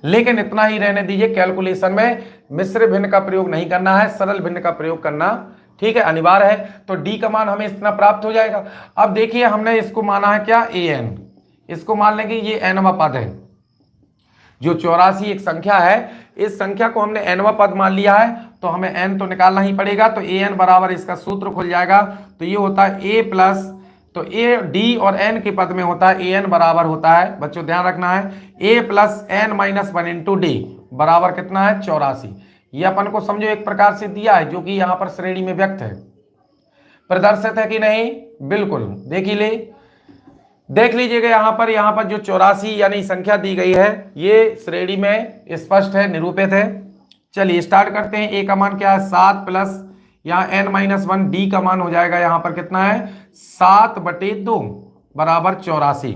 लेकिन इतना ही रहने दीजिए, कैलकुलेशन में मिश्र भिन्न का प्रयोग नहीं करना है, सरल भिन्न का प्रयोग करना, ठीक है, अनिवार्य है। तो डी का मान हमें इतना प्राप्त हो जाएगा। अब देखिए हमने इसको माना है क्या, ए एन, इसको मान लेंगे ये एनवा पद है। जो 84 एक संख्या है, इस संख्या को हमने एनवा पद मान लिया है, तो हमें एन तो निकालना ही पड़ेगा। तो ए एन बराबर इसका सूत्र खुल जाएगा, तो ये होता है ए प्लस, तो ए डी और एन के पद में होता है ए एन बराबर होता है, बच्चों ध्यान रखना है, A plus N minus one into D बराबर कितना है 84। ये अपन को समझो एक प्रकार से दिया है, जो कि यहाँ पर श्रेणी में व्यक्त है, प्रदर्शित है कि नहीं, बिल्कुल देख लीजिएगा यहाँ पर जो 84 यानी संख्या दी गई है, ये श्रेणी में स्पष्ट है, निरूपित है। चलिए स्टार्ट करते हैं। ए का मान क्या है 7 प्लस यहाँ एन माइनस वन, डी का मान हो जाएगा यहाँ पर कितना है 7/2 बराबर 84।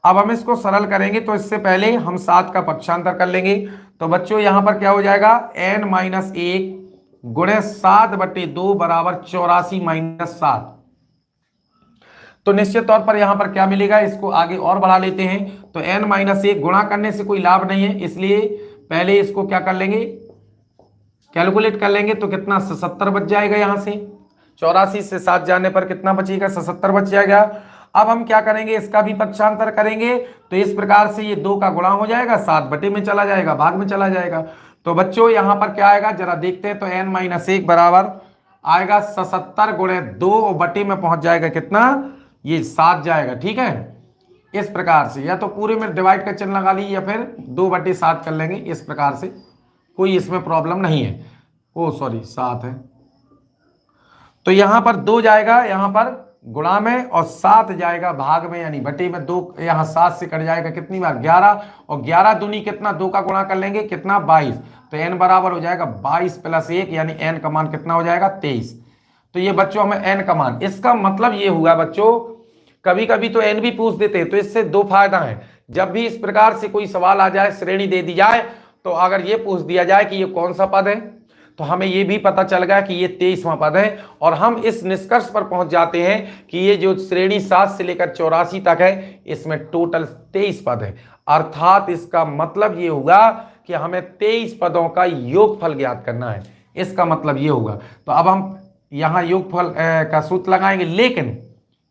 अब हम इसको सरल करेंगे, तो इससे पहले हम 7 का पक्षांतर कर लेंगे। तो बच्चों यहाँ पर क्या हो जाएगा, n माइनस 1 गुणे 7/2 बराबर 84 माइनस 7। तो निश्चित तौर पर यहां पर क्या मिलेगा, इसको आगे और बढ़ा लेते हैं। तो n माइनस 1 गुणा करने से कोई लाभ नहीं है, इसलिए पहले इसको क्या कर लेंगे, कैलकुलेट कर लेंगे। तो कितना 77 बच जाएगा, यहां से 84 से 7 जाने पर कितना बचेगा, 77 बच जाएगा। अब हम क्या करेंगे, इसका भी पक्षांतर करेंगे। तो इस प्रकार से ये 2 का गुणा हो जाएगा, 7 में चला जाएगा, भाग में चला जाएगा। तो बच्चों यहां पर क्या आएगा, जरा देखते हैं। तो n माइनस 1 बराबर आएगा 77 गुणे 2 और बटे में पहुंच जाएगा कितना, ये 7 जाएगा, ठीक है। इस प्रकार से या तो पूरे में डिवाइड का चिन्ह लगा लीजिए, या फिर 2/7 कर लेंगे, इस प्रकार से कोई इसमें प्रॉब्लम नहीं है। ओ सॉरी 7 है, तो यहां पर 2 जाएगा यहाँ पर गुणा में, और 7 जाएगा भाग में, यानी बटे में। 2 यहाँ 7 से कट जाएगा कितनी बार, 11, और 11 दूनी कितना, 2 का गुणा कर लेंगे कितना 22। तो n बराबर हो जाएगा 22 प्लस 1, यानी n का मान कितना हो जाएगा 23। तो ये बच्चों हमें n का मान, इसका मतलब ये हुआ बच्चों, कभी कभी तो n भी पूछ देते हैं। तो इससे 2 फायदा है, जब भी इस प्रकार से कोई सवाल आ जाए, श्रेणी दे दी जाए, तो अगर ये पूछ दिया जाए कि ये कौन सा पद है, तो हमें ये भी पता चल गया कि ये 23वां पद है। और हम इस निष्कर्ष पर पहुंच जाते हैं कि ये जो श्रेणी 7 से लेकर 84 तक है, इसमें टोटल 23 पद है। अर्थात इसका मतलब ये होगा कि हमें 23 पदों का योगफल ज्ञात करना है, इसका मतलब ये होगा। तो अब हम यहाँ योगफल का सूत्र लगाएंगे, लेकिन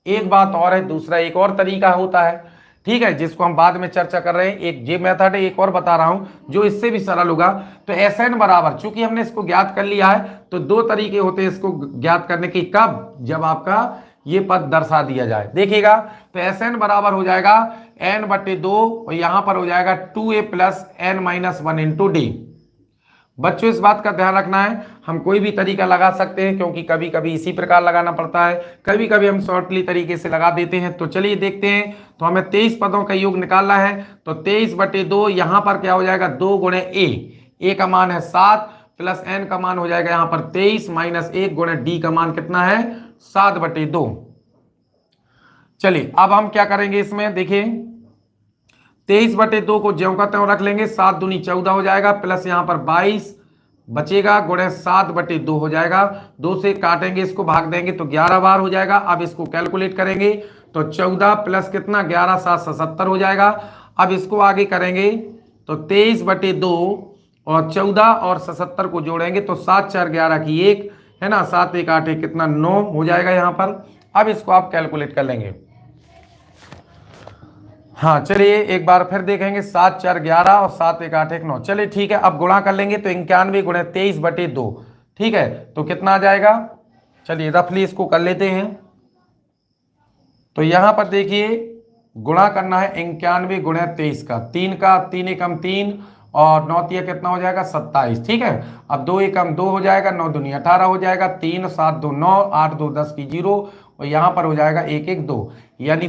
एक बात और है, दूसरा एक और तरीका होता है, ठीक है, जिसको हम बाद में चर्चा कर रहे हैं। एक ये मेथड है, एक और बता रहा हूं जो इससे भी सरल होगा। तो Sn बराबर, चूंकि हमने इसको ज्ञात कर लिया है, तो 2 तरीके होते हैं इसको ज्ञात करने के। कब, जब आपका ये पद दर्शा दिया जाए, देखिएगा। तो Sn बराबर हो जाएगा n/2, और यहां पर हो जाएगा 2a plus n minus 1 into D. बच्चों इस बात का ध्यान रखना है, हम कोई भी तरीका लगा सकते हैं, क्योंकि कभी कभी इसी प्रकार लगाना पड़ता है, कभी कभी हम शॉर्टली तरीके से लगा देते हैं। तो चलिए देखते हैं। तो हमें 23 पदों का योग निकालना है। तो 23/2 यहाँ पर क्या हो जाएगा, 2 गुणे ए का मान है 7 प्लस n का मान हो जाएगा यहाँ पर 23 माइनस 1 गुणे डी का मान कितना है 7/2। चलिए अब हम क्या करेंगे इसमें, देखिए 23/2 को ज्यों का त्यों रख लेंगे, 7 दूनी 14 हो जाएगा, प्लस यहाँ पर 22 बचेगा गुणे 7/2 हो जाएगा। 2 से काटेंगे, इसको भाग देंगे तो 11 बार हो जाएगा। अब इसको कैलकुलेट करेंगे, तो 14 प्लस कितना 11 7 77 हो जाएगा। अब इसको आगे करेंगे, तो 23/2 और 14 और 77 को जोड़ेंगे, तो 7 4 11 की 1 है ना, 7 1 8 1 कितना 9 हो जाएगा यहाँ पर। अब इसको आप कैलकुलेट कर लेंगे। हाँ चलिए एक बार फिर देखेंगे, 7 4 11 और 7 1 8 1 9। चलिए ठीक है, अब गुणा कर लेंगे। तो 91 गुणे 23/2, ठीक है, तो कितना आ जाएगा, चलिए रफली इसको कर लेते हैं। तो यहां पर देखिए गुणा करना है 91 गुणे 23 का, 3 का 3 एकम 3 और 9 तिया कितना हो जाएगा 27, ठीक है। अब 2 एकम 2 हो जाएगा, 9 दूनी 18 हो जाएगा, 3 7 2 9 8 2 10 की 0, और यहाँ पर हो जाएगा 1 1 2, यानी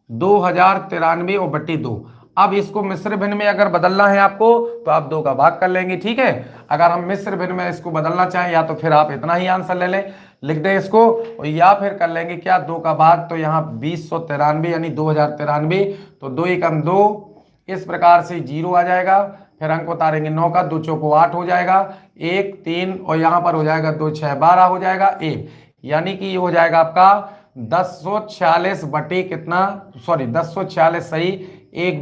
2093 और बट्टी 2। अब इसको मिश्र भिन्न में अगर बदलना है आपको, तो आप 2 का भाग कर लेंगे, ठीक है। अगर हम मिश्र भिन्न में इसको बदलना चाहें, या तो फिर आप इतना ही आंसर ले लें, लिख दें इसको, या फिर कर लेंगे क्या 2 का भाग। तो यहाँ 2093 यानी 2093, तो 2 एकम 2, इस प्रकार से 0 आ जाएगा। फिर अंक उतारेंगे 9 का, 2 चौको 8 हो जाएगा, 1 3 और यहाँ पर हो जाएगा 2 6 12 हो जाएगा 1, यानी कि ये हो जाएगा आपका 1046 बटे कितना, सॉरी 1046 सही 1